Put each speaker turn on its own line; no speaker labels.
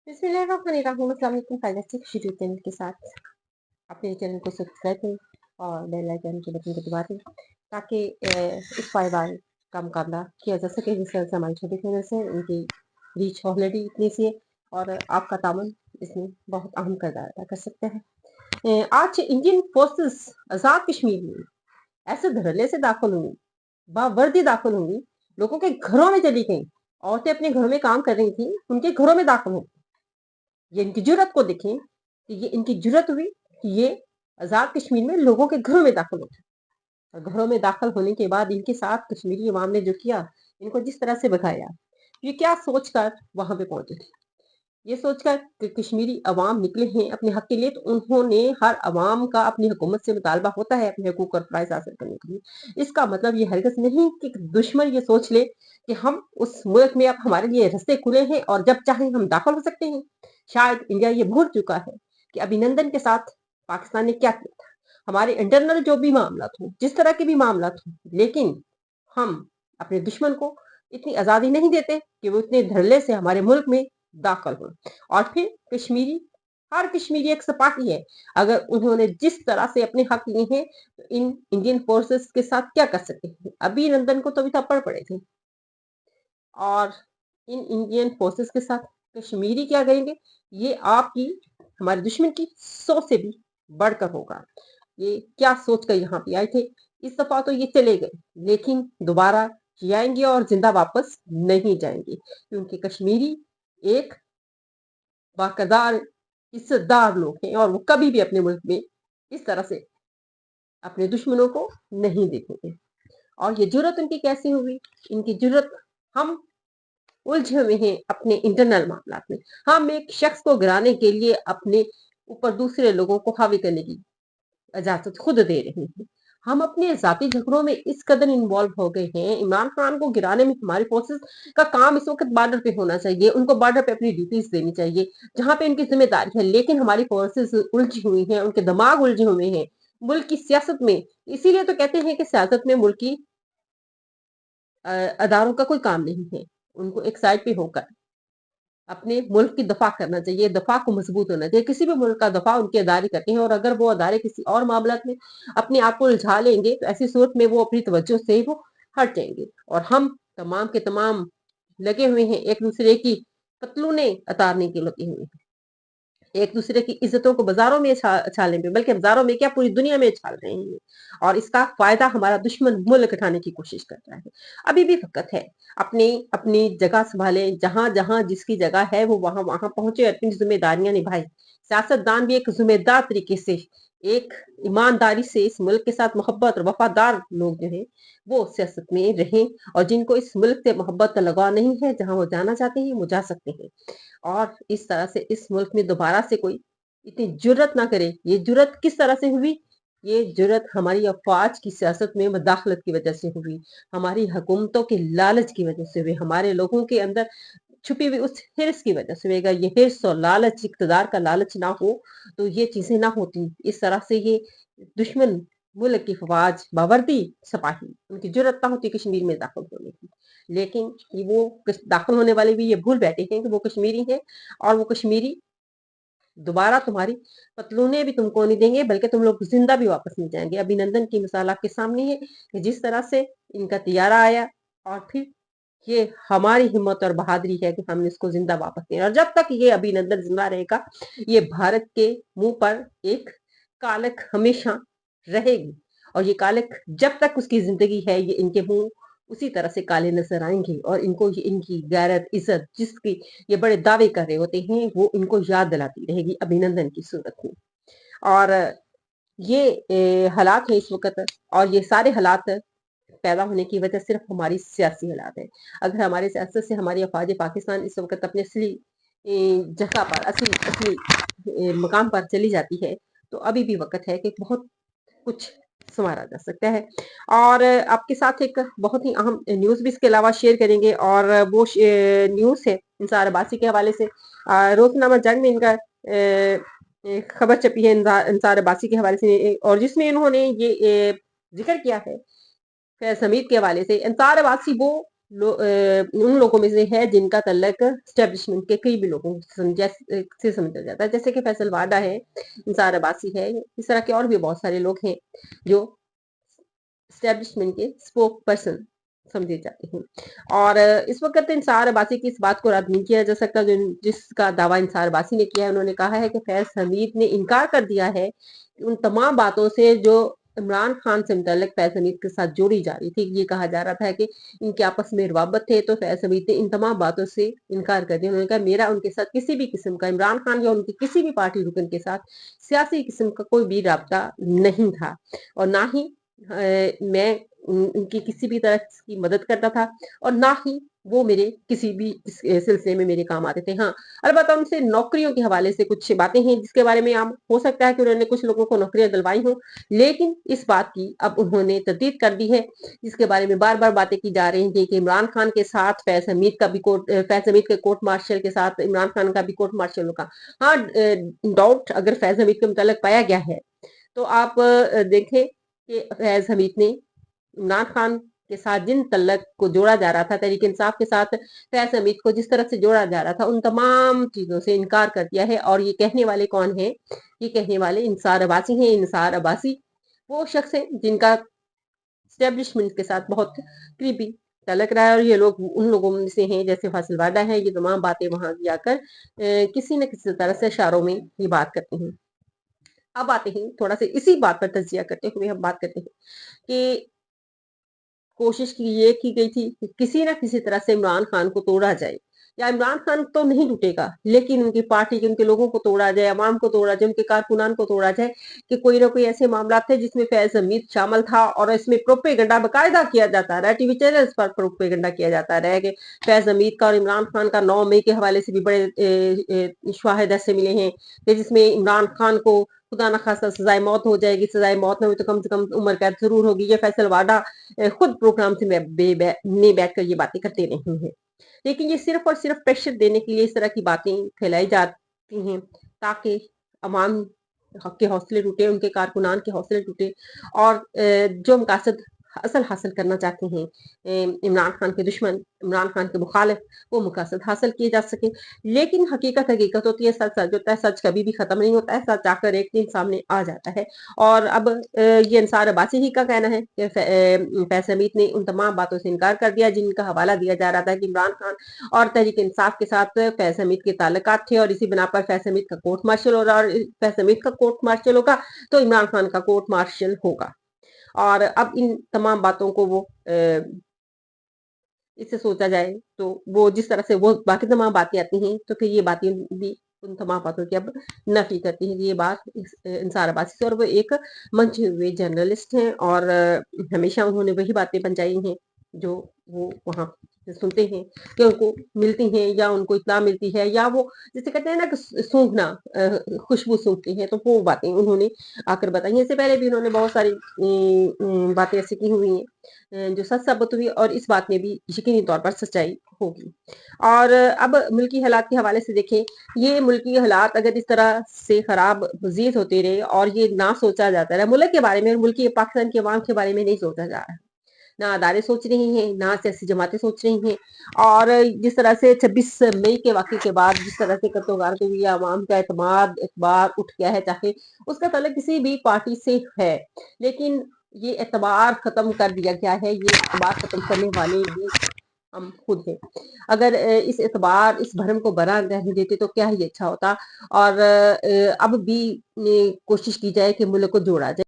बिस्मिल्लाहिर्रहमानिर्रहीम। अस्सलाम वालेकुम। फैंटास्टिक शीट चैनल के साथ अपने चैनल को सब्सक्राइब करें और बेल आइकन के बटन को दबा दें ताकि इस पायदान का मुकाबला किया जा सके। जिस तरह से हमारे छोटे चैनल से उनकी रीच ऑलरेडी इतनी सी है और आपका तामन इसमें बहुत अहम किरदार अदा कर सकता है। आज इंडियन फोर्सेस आजाद कश्मीर में ऐसे धड़ल्ले से दाखिल हुई, बावर्दी दाखिल हुई, लोगों के घरों में चली गई। औरतें अपने घरों में काम कर रही थी, उनके घरों में दाखिल हुई। ये इनकी जुर्रत को देखें कि ये इनकी जुर्रत हुई कि ये आजाद कश्मीर में लोगों के घरों में दाखिल हो गए। और घरों में दाखिल होने के बाद इनके साथ कश्मीरी अवाम ने जो किया, इनको जिस तरह से भगाया, ये क्या सोचकर वहां पे पहुंचे थे। ये सोचकर कि कश्मीरी अवाम निकले हैं अपने हक के लिए, तो उन्होंने हर अवाम का अपनी हुकूमत से मुतालबा होता है अपने हकूक और फराइज हासिल करने के लिए। इसका मतलब ये हरगिज नहीं कि दुश्मन ये सोच ले कि हम उस मुल्क में अब हमारे लिए रास्ते खुले हैं और जब चाहे हम दाखिल हो सकते हैं। शायद इंडिया ये भूल चुका है कि अभिनंदन के साथ पाकिस्तान ने क्या किया था। हमारे इंटरनल जो भी मामला थे, जिस तरह के भी मामला थे, लेकिन हम अपने दुश्मन को इतनी आजादी नहीं देते कि वो इतने धड़ल्ले से हमारे मुल्क में दाखिल हो। और फिर कश्मीरी, हर कश्मीरी एक सिपाही है। अगर उन्होंने जिस तरह से अपने हक लिए हैं, तो इन इंडियन फोर्सेस के साथ क्या कर सकते हैं। अभिनंदन को तो अभी थप्पड़ पड़े थे और इन इंडियन फोर्सेस के साथ कश्मीरी क्या करेंगे, ये आपकी हमारे दुश्मन की सोच से भी बढ़कर होगा। ये क्या सोच कर यहाँ पे आए थे। इस दफा तो ये चले गए, लेकिन दोबारा आएंगे और जिंदा वापस नहीं जाएंगे, क्योंकि कश्मीरी एक वाकदार इज्जतदार लोग हैं और वो कभी भी अपने मुल्क में इस तरह से अपने दुश्मनों को नहीं देखेंगे। और ये जुर्रत उनकी कैसे हुई, इनकी जुर्रत, हम उलझे हुए हैं अपने इंटरनल मामला में। हम एक शख्स को गिराने के लिए अपने ऊपर दूसरे लोगों को हावी करने की इजाजत खुद दे रहे हैं। हम अपने जाती झगड़ों में इस कदर इन्वॉल्व हो गए हैं। इमरान खान को गिराने में हमारी फोर्सेस का काम इस वक्त बॉर्डर पे होना चाहिए, उनको बॉर्डर पे अपनी ड्यूटीज देनी चाहिए जहां पे उनकी जिम्मेदारी है। लेकिन हमारी फोर्सेस उलझी हुई हैं, उनके दिमाग उलझे हुए हैं मुल्क की सियासत में। इसीलिए तो कहते हैं कि सियासत में मुल्क की अदारों का कोई काम नहीं है। उनको एक साइड पे होकर अपने मुल्क की दफा करना चाहिए, दफा को मजबूत होना चाहिए। किसी भी मुल्क का दफा उनके अदारे करते हैं और अगर वो अदारे किसी और मामला में अपने आप को उलझा लेंगे तो ऐसी सूरत में वो अपनी तवज्जो से वो हट जाएंगे। और हम तमाम के तमाम लगे हुए हैं एक दूसरे की पतलूने उतारने के लगे हुए हैं, एक दूसरे की इज्जतों को बाजारों में छालने में, बल्कि बाजारों में क्या पूरी दुनिया में छाल रहे हैं। और इसका फायदा हमारा दुश्मन मुल्क उठाने की कोशिश कर रहा है। अभी भी वक्त है, अपनी अपनी जगह संभाले, जहां जहां जिसकी जगह है वो वहां वहां पहुंचे, अपनी जिम्मेदारियां निभाए। सियासतदान भी एक जिम्मेदार तरीके से, एक ईमानदारी से इस मुल्क के साथ मोहब्बत और वफादार लोग जो है वो सियासत में रहें। और जिनको इस मुल्क से मोहब्बत का लगाव नहीं है, जहां वो जाना चाहते हैं वो जा सकते हैं। और इस तरह से इस मुल्क में दोबारा से कोई इतनी जुर्रत ना करे। ये जुर्रत किस तरह से हुई, ये जुर्रत हमारी अफवाज की सियासत में मदाखलत की वजह से हुई, हमारी हुकूमतों के लालच की वजह से हुई, हमारे लोगों के अंदर छुपी हुई उस हिर्स की वजह से हुएगा। ये हिर्स और लालच, इक़्तिदार का लालच ना हो तो ये चीजें ना होती। इस तरह से ये दुश्मन मुल्क की फवाज, बावर्दी सिपाही, उनकी जुर्रत ना होती कश्मीर में दाखिल होने की। लेकिन वो दाखिल होने वाले भी ये भूल बैठे हैं कि वो कश्मीरी हैं और वो कश्मीरी दोबारा तुम्हारी पतलूने भी तुमको नहीं देंगे, बल्कि तुम लोग जिंदा भी वापस नहीं जाएंगे। अभिनंदन की मिसाल आपके सामने है कि जिस तरह से इनका तियारा आया और फिर ये हमारी हिम्मत और बहादुरी है कि हमने इसको जिंदा वापस दिया। और जब तक ये अभिनंदन जिंदा रहेगा, ये भारत के मुंह पर एक कालक हमेशा रहेगी। और ये कालक जब तक उसकी जिंदगी है, ये इनके मुंह उसी तरह से काले नजर आएंगे और इनको इनकी गैरत, इज्जत जिसकी ये बड़े दावे कर रहे होते हैं, वो इनको याद दिलाती रहेगी अभिनंदन की सूरत में। और ये हालात है इस वक्त, और ये सारे हालात पैदा होने की वजह सिर्फ हमारी सियासी हालात है। अगर हमारे सियासत से हमारी अफवाज पाकिस्तान इस वक्त अपने असली जगह पर, असली असली मकाम पर चली जाती है, तो अभी भी वक्त है कि बहुत कुछ संवारा जा सकता है। और आपके साथ एक बहुत ही अहम न्यूज़ भी इसके अलावा शेयर करेंगे, और वो न्यूज़ है इंसार अब्बासी के हवाले से। रोजनामा जंग में इनका खबर छपी है इंसार अब्बासी के हवाले से, और जिसमें इन्होंने ये जिक्र किया है फैज हमीद के हवाले से। इंसार अब्बासी वो उन लोगों में से है जिनका तल्लक एस्टेब्लिशमेंट के कई भी लोगों से समझा जाता है, जैसे कि फैसल वाडा है, निसार अब्बासी है, इस तरह के और भी बहुत सारे लोग हैं जो एस्टेब्लिशमेंट के स्पोक पर्सन समझे जाते हैं। और इस वक्त इंसार अब्बासी की इस बात को रद्द नहीं किया जा सकता जिसका दावा इंसार अब्बासी ने किया है। उन्होंने कहा है कि फैज हमीद ने इनकार कर दिया है उन तमाम बातों से जो इमरान खान से मुतल्लिक फैज हमीद के साथ जोड़ी जा रही थी। ये कहा जा रहा था कि इनके आपस में रवाबत थे, तो फैज हमीद ने इन तमाम बातों से इनकार कर दिया। उन्होंने कहा मेरा उनके साथ किसी भी किस्म का, इमरान खान या उनकी किसी भी पार्टी रुकन के साथ सियासी किस्म का कोई भी राब्ता नहीं था, और ना ही मैं उनकी किसी भी तरह की मदद करता था, और ना ही वो मेरे किसी भी सिलसिले में मेरे काम आते थे। हाँ, अलबत्ता उनसे नौकरियों के हवाले से कुछ बातें हैं जिसके बारे में आप हो सकता है कि उन्होंने कुछ लोगों को नौकरियां दिलवाई हों, लेकिन इस बात की अब उन्होंने तस्दीक कर दी है, जिसके बारे में बार बार बातें की जा रही थी कि इमरान खान के साथ फैज हमीद का भी फैज हमीद के कोर्ट मार्शल के साथ इमरान खान का भी कोर्ट मार्शल होगा। हाँ, डाउट अगर फैज हमीद के मुतालिक पाया गया है तो आप देखें कि फैज हमीद ने इमरान खान के साथ जिन तल्लक को जोड़ा जा रहा था, तहरीक इंसाफ के साथ फैज हमीद को जिस तरह से जोड़ा जा रहा था, उन तमाम चीजों से इनकार कर दिया है। और ये कहने वाले कौन है? ये कहने वाले इंसार अब्बासी हैं। इंसार अब्बासी वो शख्स है जिनका एस्टेब्लिशमेंट के साथ बहुत करीबी तलक रहा है, और ये लोग उन लोगों में से हैं जैसे फासिल वाडा है। ये तमाम बातें वहां जाकर किसी न किसी तरह से इशारों में ये बात करते हैं। अब आते हैं थोड़ा सा इसी बात पर तजिया करते हुए हम बात करते हैं कि कोशिश ये की गई थी कि किसी ना किसी तरह से इमरान खान को तोड़ा जाए, या इमरान खान तो नहीं टूटेगा लेकिन उनकी पार्टी के उनके लोगों को तोड़ा जाए, अवाम को तोड़ा जाए, उनके कारकुनान को तोड़ा जाए, कि कोई ना कोई ऐसे मामला थे जिसमें फैज हमीद शामिल था, और इसमें प्रोपेगेंडा बाकायदा किया जाता रहा, टीवी चैनल्स पर प्रोपेगेंडा किया जाता रहा कि फैज हमीद का और इमरान खान का 9 मई के हवाले से भी बड़े शाहिद ऐसे मिले हैं कि जिसमें इमरान खान को खुदा न खासा सजाए मौत हो जाएगी, सजाए मौत न हुई तो कम से कम उम्र कैद जरूर होगी। ये फैसल वाडा खुद प्रोग्राम से में बैठकर ये बातें करते रहे हैं, लेकिन ये सिर्फ और सिर्फ प्रेशर देने के लिए इस तरह की बातें फैलाई जाती हैं ताकि अवाम के हौसले टूटे, उनके कारकुनान के हौसले टूटे, और जो मकासद असल हासिल करना चाहते हैं इमरान खान के दुश्मन, इमरान खान के मुखालिफ, वो मकासद हासिल किए जा सके। लेकिन हकीकत हकीकत होती है, सच सच होता है, सच कभी भी खत्म नहीं होता है, सच आकर एक दिन सामने आ जाता है। और अब ये इंसार अब्बासी ही का कहना है कि फैज हमीद ने उन तमाम बातों से इनकार कर दिया जिनका हवाला दिया जा रहा था कि इमरान खान और तहरीक इंसाफ के साथ फैज हमीद के ताल्लुकात थे, और इसी बिना पर फैज हमीद का कोर्ट मार्शल और फैज हमीद का कोर्ट मार्शल होगा तो इमरान खान का कोर्ट मार्शल होगा। और अब इन तमाम बातों को वो इससे सोचा जाए तो वो जिस तरह से वो बाकी तमाम बातें आती हैं, तो फिर ये बातें भी उन तमाम बातों की अब नफी करती हैं कि ये बात इंसार अब्बासी से, और वो एक मंचे हुए जर्नलिस्ट हैं, और हमेशा उन्होंने वही बातें पहुंचाई हैं जो वो वहां से सुनते हैं, कि उनको मिलती हैं या उनको इत्तला मिलती है, या वो जैसे कहते हैं ना कि सूंघना, खुशबू सूंघती है, तो वो बातें उन्होंने आकर बताई। इससे पहले भी उन्होंने बहुत सारी बातें ऐसी की हुई हैं जो सच साबित हुई, और इस बात में भी यकीनी तौर पर सच्चाई होगी। और अब मुल्की हालात के हवाले से देखें, ये मुल्की हालात अगर इस तरह से खराब मजीद होते रहे और ये ना सोचा जाता रहा मुल्क के बारे में, मुल्की पाकिस्तान के अवाम के बारे में नहीं सोचा जा रहा, ना अदारे सोच रही हैं, ना सियासी जमातें सोच रही हैं, और जिस तरह से 26 मई के वाक़े के बाद जिस तरह से कत्तो-गारत हुई है, अवाम का एतबार उठ गया है, चाहे उसका ताल्लुक किसी भी पार्टी से है, लेकिन ये एतबार खत्म कर दिया गया है। ये एतबार खत्म करने वाले भी हम खुद हैं। अगर इस एतबार, इस भरम को बना रहने देते तो क्या ही अच्छा होता। और अब भी कोशिश की जाए कि मुल्क को जोड़ा जाए।